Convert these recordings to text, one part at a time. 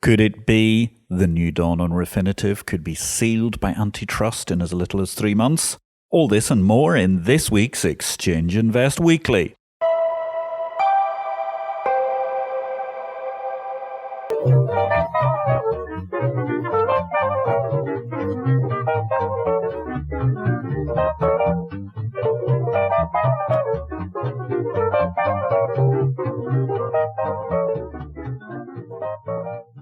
Could it be the new dawn on Refinitiv could be sealed by antitrust in as little as 3 months? All this and more in this week's Exchange Invest Weekly.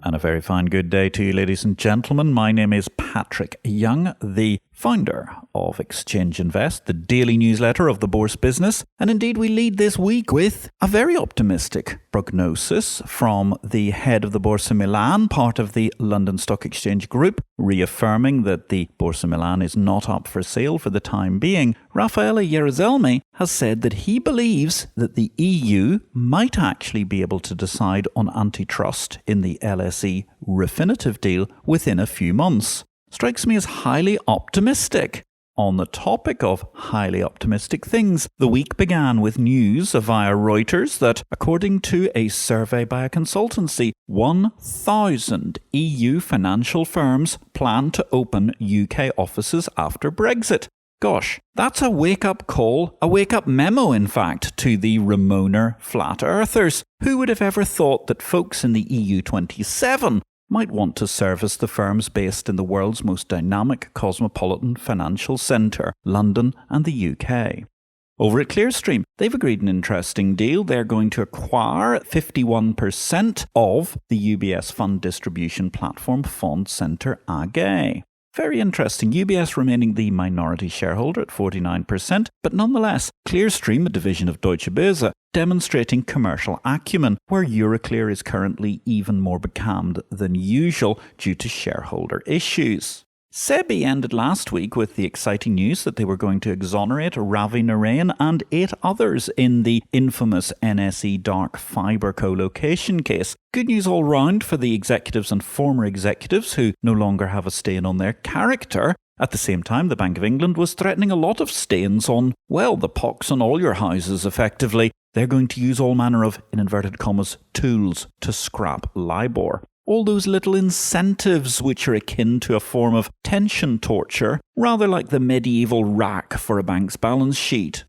And a very fine good day to you, ladies and gentlemen. My name is Patrick Young, the founder of Exchange Invest, the daily newsletter of the Bourse business. And indeed, we lead this week with a very optimistic prognosis from the head of the Borsa Milan, part of the London Stock Exchange group, reaffirming that the Borsa Milan is not up for sale for the time being. Raffaele Yerusalmi has said that he believes that the EU might actually be able to decide on antitrust in the NSE Refinitiv deal within a few months. Strikes me as highly optimistic. On the topic of highly optimistic things, the week began with news via Reuters that, according to a survey by a consultancy, 1,000 EU financial firms plan to open UK offices after Brexit. Gosh, that's a wake-up call, a wake-up memo, in fact, to the Ramoner flat earthers. Who would have ever thought that folks in the EU 27 might want to service the firms based in the world's most dynamic cosmopolitan financial centre, London and the UK. Over at Clearstream, they've agreed an interesting deal. They're going to acquire 51% of the UBS fund distribution platform Fondcenter AG. Very interesting. UBS remaining the minority shareholder at 49%, but nonetheless, Clearstream, a division of Deutsche Börse, demonstrating commercial acumen, where Euroclear is currently even more becalmed than usual due to shareholder issues. SEBI ended last week with the exciting news that they were going to exonerate Ravi Narayan and 8 others in the infamous NSE dark fibre co-location case. Good news all round for the executives and former executives who no longer have a stain on their character. At the same time, the Bank of England was threatening a lot of stains on, well, the pox on all your houses, effectively. They're going to use all manner of, in inverted commas, tools to scrap LIBOR. All those little incentives which are akin to a form of tension torture, rather like the medieval rack for a bank's balance sheet.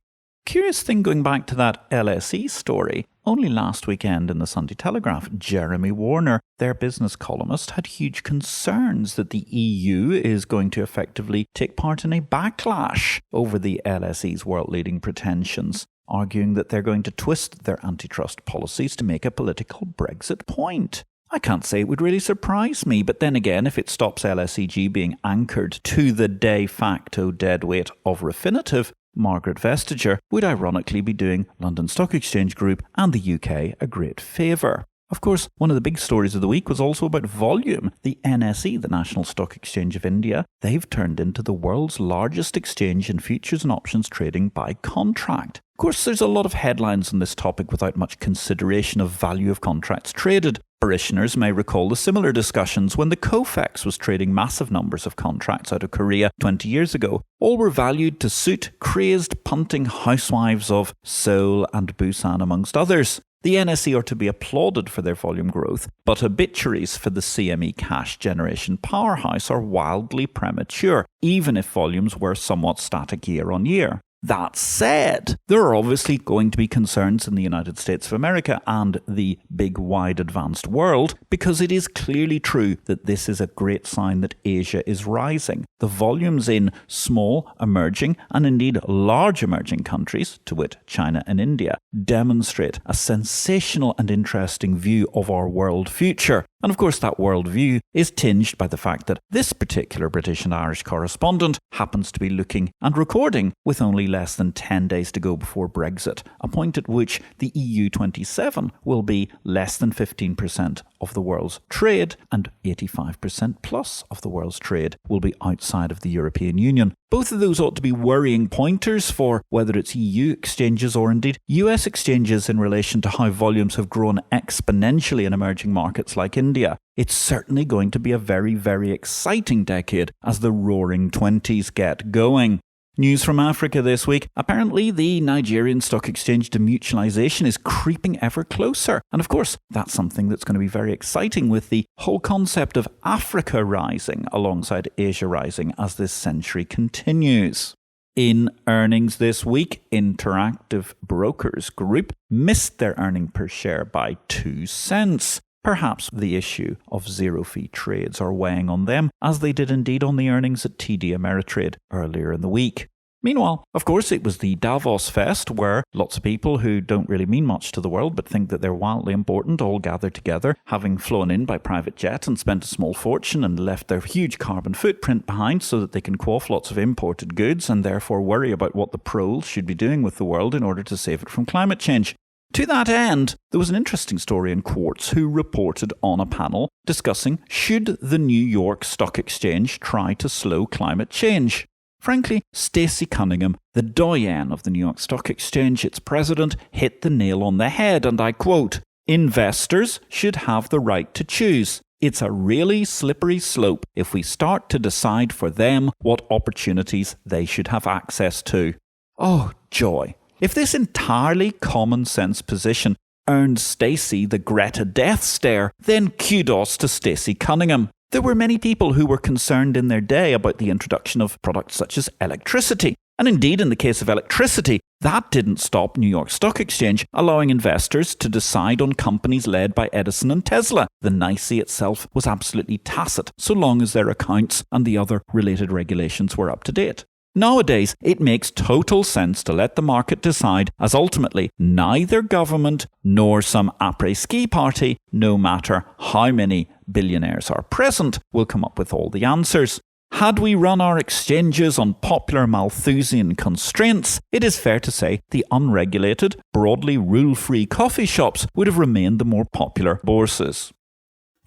Curious thing going back to that LSE story, only last weekend in the Sunday Telegraph, Jeremy Warner, their business columnist, had huge concerns that the EU is going to effectively take part in a backlash over the LSE's world-leading pretensions, arguing that they're going to twist their antitrust policies to make a political Brexit point. I can't say it would really surprise me, but then again, if it stops LSEG being anchored to the de facto deadweight of Refinitiv, Margaret Vestager would ironically be doing London Stock Exchange Group and the UK a great favour. Of course, one of the big stories of the week was also about volume. The NSE, the National Stock Exchange of India, they've turned into the world's largest exchange in futures and options trading by contract. Of course, there's a lot of headlines on this topic without much consideration of value of contracts traded. Parishioners may recall the similar discussions when the COFEX was trading massive numbers of contracts out of Korea 20 years ago. All were valued to suit crazed punting housewives of Seoul and Busan amongst others. The NSE are to be applauded for their volume growth, but obituaries for the CME cash generation powerhouse are wildly premature, even if volumes were somewhat static year on year. That said, there are obviously going to be concerns in the United States of America and the big, wide, advanced world, because it is clearly true that this is a great sign that Asia is rising. The volumes in small, emerging, and indeed large emerging countries, to wit China and India, demonstrate a sensational and interesting view of our world future. And of course, that world view is tinged by the fact that this particular British and Irish correspondent happens to be looking and recording with only less than 10 days to go before Brexit, a point at which the EU 27 will be less than 15% of the world's trade, and 85% plus of the world's trade will be outside of the European Union. Both of those ought to be worrying pointers for whether it's EU exchanges or indeed US exchanges in relation to how volumes have grown exponentially in emerging markets like India. It's certainly going to be a very, very exciting decade as the roaring 20s get going. News from Africa this week. Apparently, the Nigerian Stock Exchange demutualization is creeping ever closer. And of course, that's something that's going to be very exciting with the whole concept of Africa rising alongside Asia rising as this century continues. In earnings this week, Interactive Brokers Group missed their earning per share by 2 cents. Perhaps the issue of zero-fee trades are weighing on them, as they did indeed on the earnings at TD Ameritrade earlier in the week. Meanwhile, of course, it was the Davos Fest, where lots of people who don't really mean much to the world but think that they're wildly important all gathered together, having flown in by private jet and spent a small fortune and left their huge carbon footprint behind so that they can quaff lots of imported goods and therefore worry about what the proles should be doing with the world in order to save it from climate change. To that end, there was an interesting story in Quartz who reported on a panel discussing should the New York Stock Exchange try to slow climate change. Frankly, Stacey Cunningham, the doyen of the New York Stock Exchange, its president, hit the nail on the head, and I quote, "Investors should have the right to choose. It's a really slippery slope if we start to decide for them what opportunities they should have access to." Oh, joy. If this entirely common sense position earned Stacey the Greta death stare, then kudos to Stacey Cunningham. There were many people who were concerned in their day about the introduction of products such as electricity. And indeed, in the case of electricity, that didn't stop New York Stock Exchange allowing investors to decide on companies led by Edison and Tesla. The NYSE itself was absolutely tacit, so long as their accounts and the other related regulations were up to date. Nowadays, it makes total sense to let the market decide, as ultimately neither government nor some après-ski party, no matter how many billionaires are present, will come up with all the answers. Had we run our exchanges on popular Malthusian constraints, it is fair to say the unregulated, broadly rule-free coffee shops would have remained the more popular bourses.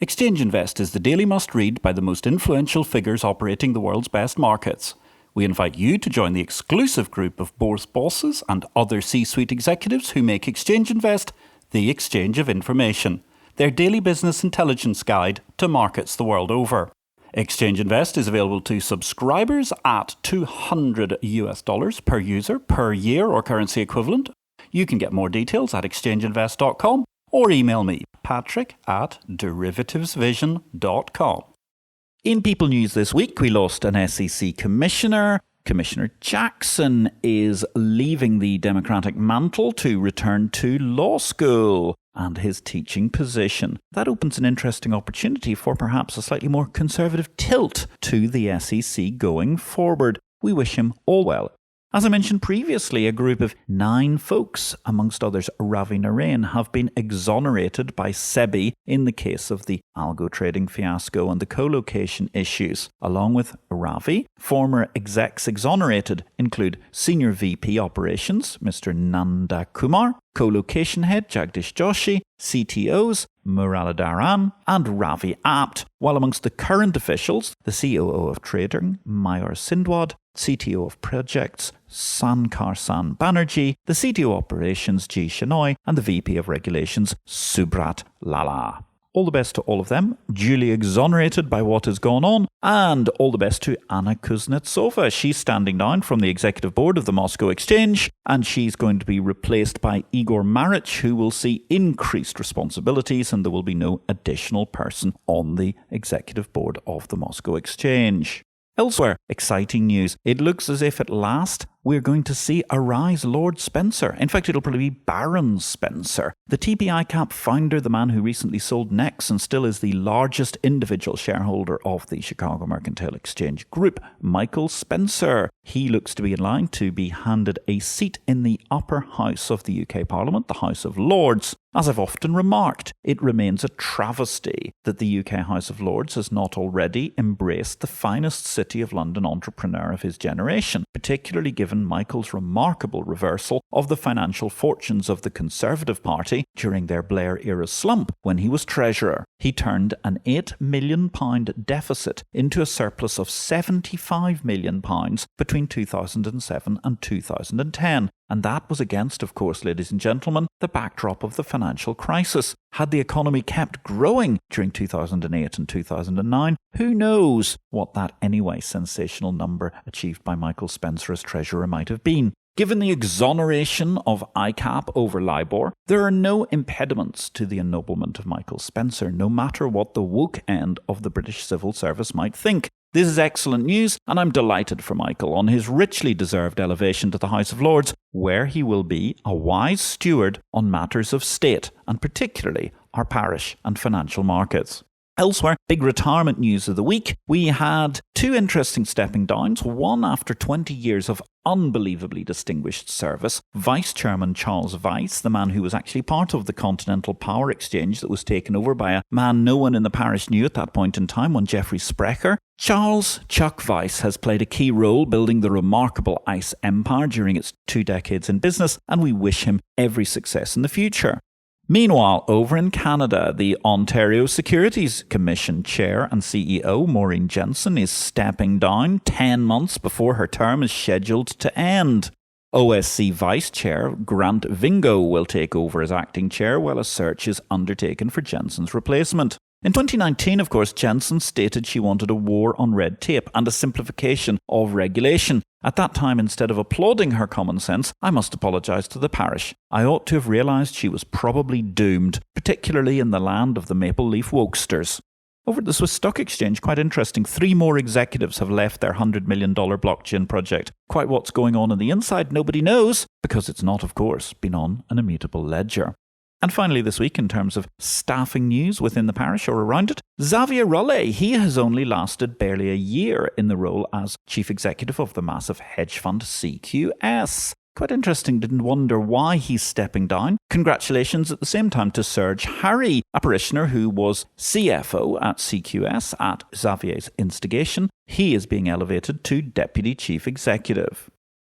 Exchange Invest is the daily must-read by the most influential figures operating the world's best markets. We invite you to join the exclusive group of bourse bosses and other C-suite executives who make Exchange Invest the exchange of information, their daily business intelligence guide to markets the world over. Exchange Invest is available to subscribers at $200 per user per year or currency equivalent. You can get more details at exchangeinvest.com or email me, patrick@derivativesvision.com. In People News this week, we lost an SEC commissioner. Commissioner Jackson is leaving the Democratic mantle to return to law school and his teaching position. That opens an interesting opportunity for perhaps a slightly more conservative tilt to the SEC going forward. We wish him all well. As I mentioned previously, a group of 9 folks, amongst others Ravi Narain, have been exonerated by SEBI in the case of the algo trading fiasco and the co-location issues. Along with Ravi, former execs exonerated include Senior VP Operations, Mr. Nanda Kumar, co-location head Jagdish Joshi, CTOs Muralidharan and Ravi Apt, while amongst the current officials, the COO of Trading, Mayur Sindwad, CTO of Projects, Sankar San Banerjee, the CTO Operations, G. Shenoy, and the VP of Regulations, Subrat Lala. All the best to all of them, duly exonerated by what has gone on, and all the best to Anna Kuznetsova. She's standing down from the executive board of the Moscow Exchange, and she's going to be replaced by Igor Marich, who will see increased responsibilities, and there will be no additional person on the executive board of the Moscow Exchange. Elsewhere, exciting news. It looks as if at last we're going to see a rise Lord Spencer. In fact, it'll probably be Baron Spencer. The TPI Cap founder, the man who recently sold Nex and still is the largest individual shareholder of the Chicago Mercantile Exchange Group, Michael Spencer. He looks to be in line to be handed a seat in the upper house of the UK Parliament, the House of Lords. As I've often remarked, it remains a travesty that the UK House of Lords has not already embraced the finest City of London entrepreneur of his generation, particularly given Michael's remarkable reversal of the financial fortunes of the Conservative Party during their Blair-era slump when he was Treasurer. He turned an £8 million deficit into a surplus of £75 million between 2007 and 2010. And that was against, of course, ladies and gentlemen, the backdrop of the financial crisis. Had the economy kept growing during 2008 and 2009, who knows what that anyway sensational number achieved by Michael Spencer as Treasurer might have been. Given the exoneration of ICAP over LIBOR, there are no impediments to the ennoblement of Michael Spencer, no matter what the woke end of the British civil service might think. This is excellent news, and I'm delighted for Michael on his richly deserved elevation to the House of Lords, where he will be a wise steward on matters of state, and particularly our parish and financial markets. Elsewhere, big retirement news of the week. We had two interesting stepping downs, one after 20 years of unbelievably distinguished service. Vice Chairman Charles Weiss, the man who was actually part of the Continental Power Exchange that was taken over by a man no one in the parish knew at that point in time, one Geoffrey Sprecher. Charles Chuck Weiss has played a key role building the remarkable ICE empire during its 2 decades in business, and we wish him every success in the future. Meanwhile, over in Canada, the Ontario Securities Commission Chair and CEO Maureen Jensen is stepping down 10 months before her term is scheduled to end. OSC Vice Chair Grant Vingo will take over as acting chair while a search is undertaken for Jensen's replacement. In 2019, of course, Jensen stated she wanted a war on red tape and a simplification of regulation. At that time, instead of applauding her common sense, I must apologise to the parish. I ought to have realised she was probably doomed, particularly in the land of the maple leaf wokesters. Over at the Swiss Stock Exchange, quite interesting, 3 more executives have left their $100 million blockchain project. Quite what's going on the inside, nobody knows, because it's not, of course, been on an immutable ledger. And finally this week, in terms of staffing news within the parish or around it, Xavier Rollet, he has only lasted barely a year in the role as chief executive of the massive hedge fund CQS. Quite interesting, didn't wonder why he's stepping down. Congratulations at the same time to Serge Harry, a parishioner who was CFO at CQS at Xavier's instigation. He is being elevated to deputy chief executive.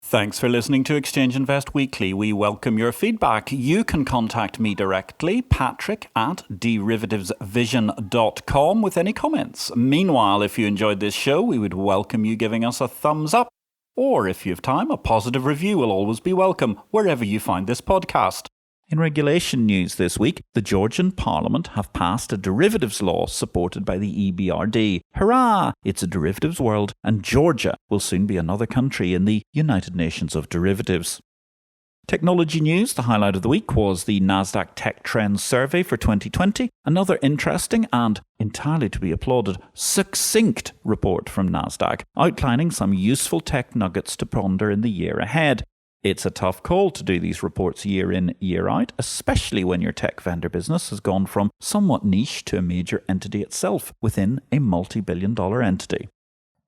Thanks for listening to Exchange Invest Weekly. We welcome your feedback. You can contact me directly, patrick@derivativesvision.com, with any comments. Meanwhile, if you enjoyed this show, we would welcome you giving us a thumbs up. Or if you have time, a positive review will always be welcome, wherever you find this podcast. In regulation news this week, the Georgian Parliament have passed a derivatives law supported by the EBRD. Hurrah! It's a derivatives world, and Georgia will soon be another country in the United Nations of Derivatives. Technology news, the highlight of the week was the Nasdaq Tech Trends Survey for 2020, another interesting and, entirely to be applauded, succinct report from Nasdaq, outlining some useful tech nuggets to ponder in the year ahead. It's a tough call to do these reports year in, year out, especially when your tech vendor business has gone from somewhat niche to a major entity itself within a multi-billion-dollar entity.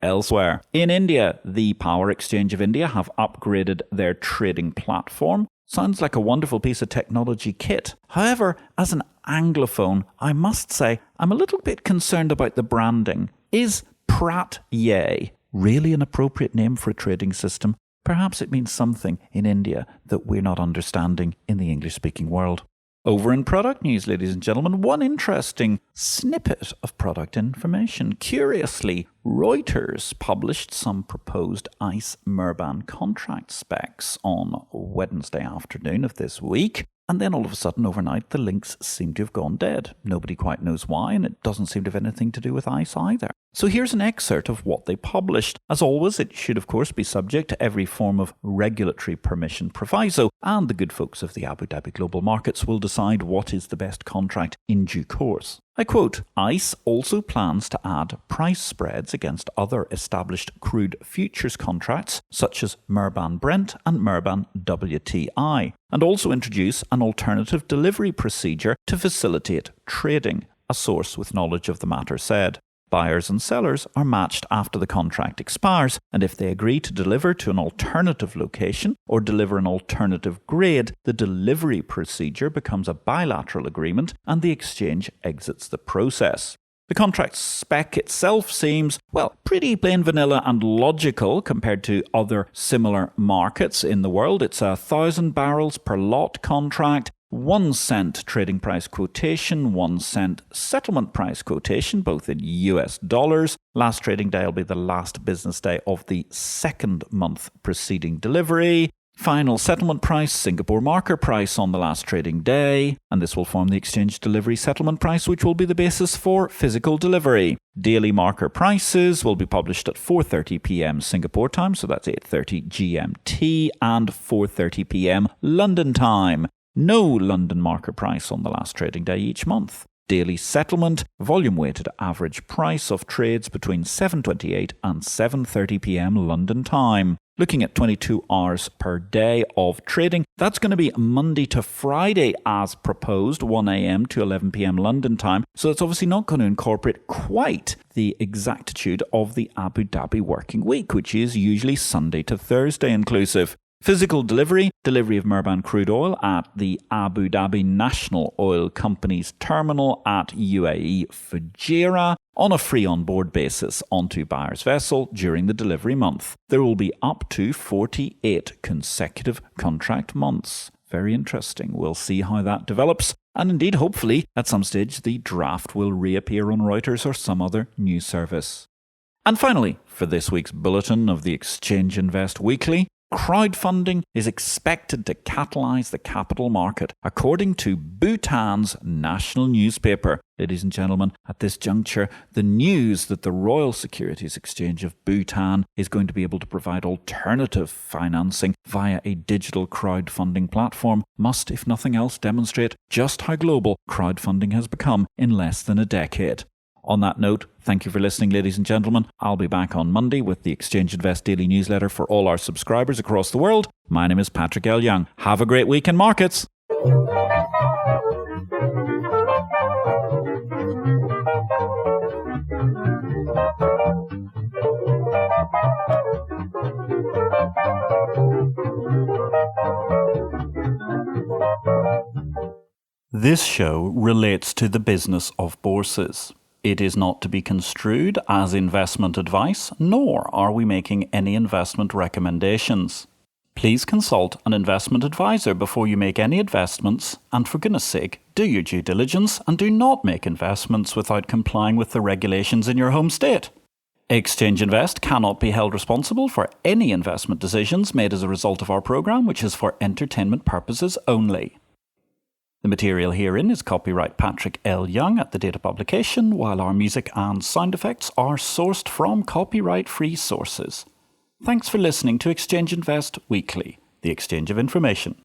Elsewhere, in India, the Power Exchange of India have upgraded their trading platform. Sounds like a wonderful piece of technology kit. However, as an Anglophone, I must say I'm a little bit concerned about the branding. Is Prat Yay really an appropriate name for a trading system? Perhaps it means something in India that we're not understanding in the English-speaking world. Over in product news, ladies and gentlemen, one interesting snippet of product information. Curiously, Reuters published some proposed ICE Mirban contract specs on Wednesday afternoon of this week. And then all of a sudden, overnight, the links seem to have gone dead. Nobody quite knows why, and it doesn't seem to have anything to do with ICE either. So here's an excerpt of what they published. As always, it should of course be subject to every form of regulatory permission proviso, and the good folks of the Abu Dhabi Global Markets will decide what is the best contract in due course. I quote, ICE also plans to add price spreads against other established crude futures contracts such as Mirban Brent and Mirban WTI, and also introduce an alternative delivery procedure to facilitate trading, a source with knowledge of the matter said. Buyers and sellers are matched after the contract expires, and if they agree to deliver to an alternative location or deliver an alternative grade, the delivery procedure becomes a bilateral agreement and the exchange exits the process. The contract spec itself seems, well, pretty plain vanilla and logical compared to other similar markets in the world. It's 1,000 barrels per lot contract, 1 cent trading price quotation, 1 cent settlement price quotation, both in US dollars. Last trading day will be the last business day of the second month preceding delivery. Final settlement price, Singapore marker price on the last trading day, and this will form the exchange delivery settlement price, which will be the basis for physical delivery. Daily marker prices will be published at 4:30 p.m. Singapore time, so that's 8:30 GMT, and 4:30 p.m. London time. No London marker price on the last trading day each month. Daily settlement, volume-weighted average price of trades between 7:28 and 7:30 p.m. London time. Looking at 22 hours per day of trading, that's going to be Monday to Friday as proposed, 1 a.m. to 11 p.m. London time. So it's obviously not going to incorporate quite the exactitude of the Abu Dhabi working week, which is usually Sunday to Thursday inclusive. Physical delivery of Murban crude oil at the Abu Dhabi National Oil Company's terminal at UAE Fujairah on a free on-board basis onto buyer's vessel during the delivery month. There will be up to 48 consecutive contract months. Very interesting. We'll see how that develops. And indeed, hopefully, at some stage, the draft will reappear on Reuters or some other news service. And finally, for this week's bulletin of the Exchange Invest Weekly, crowdfunding is expected to catalyse the capital market, according to Bhutan's national newspaper. Ladies and gentlemen, at this juncture, the news that the Royal Securities Exchange of Bhutan is going to be able to provide alternative financing via a digital crowdfunding platform must, if nothing else, demonstrate just how global crowdfunding has become in less than a decade. On that note, thank you for listening, ladies and gentlemen. I'll be back on Monday with the Exchange Invest Daily Newsletter for all our subscribers across the world. My name is Patrick L. Young. Have a great week in markets. This show relates to the business of bourses. It is not to be construed as investment advice, nor are we making any investment recommendations. Please consult an investment advisor before you make any investments, and for goodness sake, do your due diligence and do not make investments without complying with the regulations in your home state. Exchange Invest cannot be held responsible for any investment decisions made as a result of our program, which is for entertainment purposes only. The material herein is copyright Patrick L. Young at the date of publication, while our music and sound effects are sourced from copyright-free sources. Thanks for listening to Exchange Invest Weekly, the exchange of information.